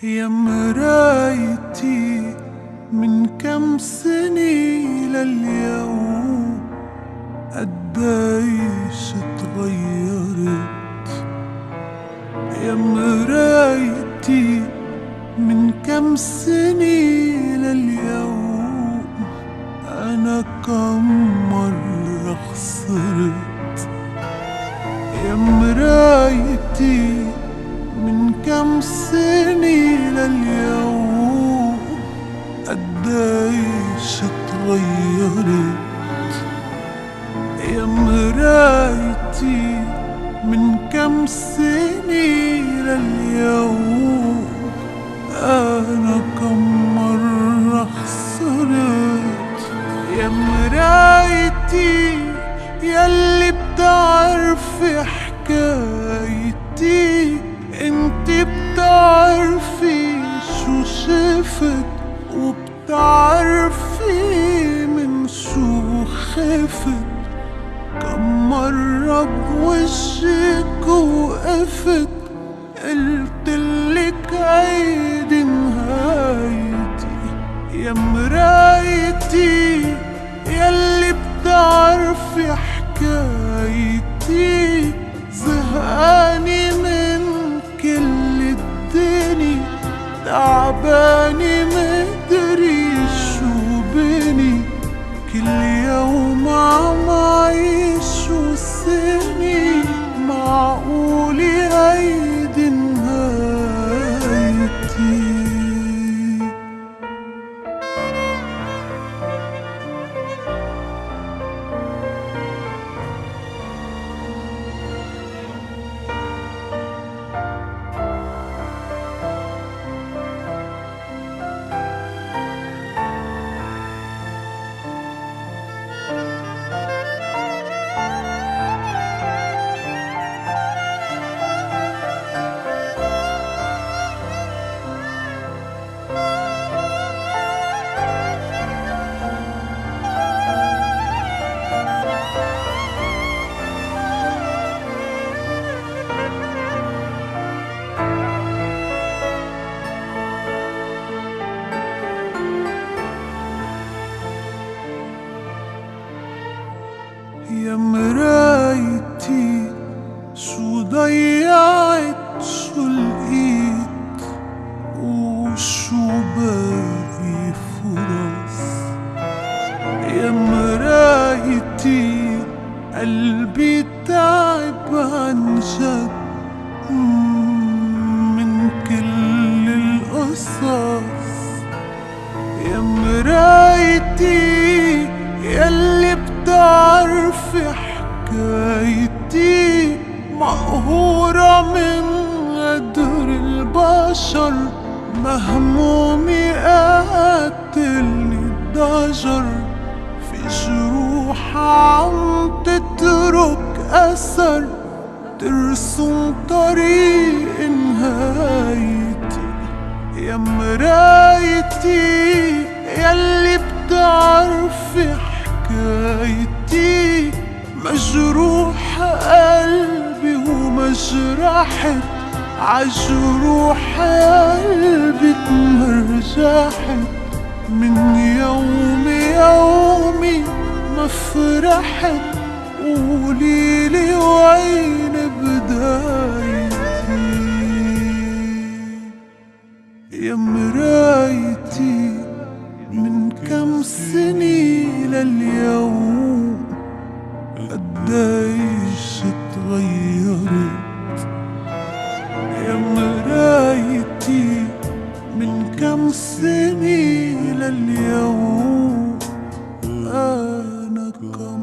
يا مرايتي من كم سنة لليوم قديش اتغيرت. يا مرايتي من كم سنة لليوم أنا كم مرة خسرت. يا مرايتي من كم سنة لليوم قديش اتغيرت. يا مرايتي من كم سنة لليوم أنا كم مرة خسرت. يا مرايتي ياللي بتعرفي حكايتي، انت بتعرفي شو شفت وبتعرفي من شو خفت. كم مرة بوشك وقفت قلتلك عيدي نهايتي. يا مرايتي ياللي بتعرفي حكايتي، زهقاني من كل الدنيا، تعباني مدري شو بني. كل يوم عم عيش وسني، معقولي هيدي نهايتي. يا مرايتي شو ضيعت شو لقيت وشو باقي فرص. يا مرايتي قلبي تعب عن جد من كل القصص. يا مرايتي ياللي بتعرفي حكايتي، مقهورة من غدر البشر، مهمومي قاتلني الضجر. في جروح عم تترك أثر، ترسم طريق نهايتي. يا مرايتي ياللي بتعرفي حكايتي، مجروح قلبي ومجرحت، عجروح قلبي تمرجحت. من يومي ما فرحت، قوليلي وين بدايتي. يا مرايتي من كم سنة لليوم قديش اتغيرت. يا مرايتي من كم سنة لليوم أنا كم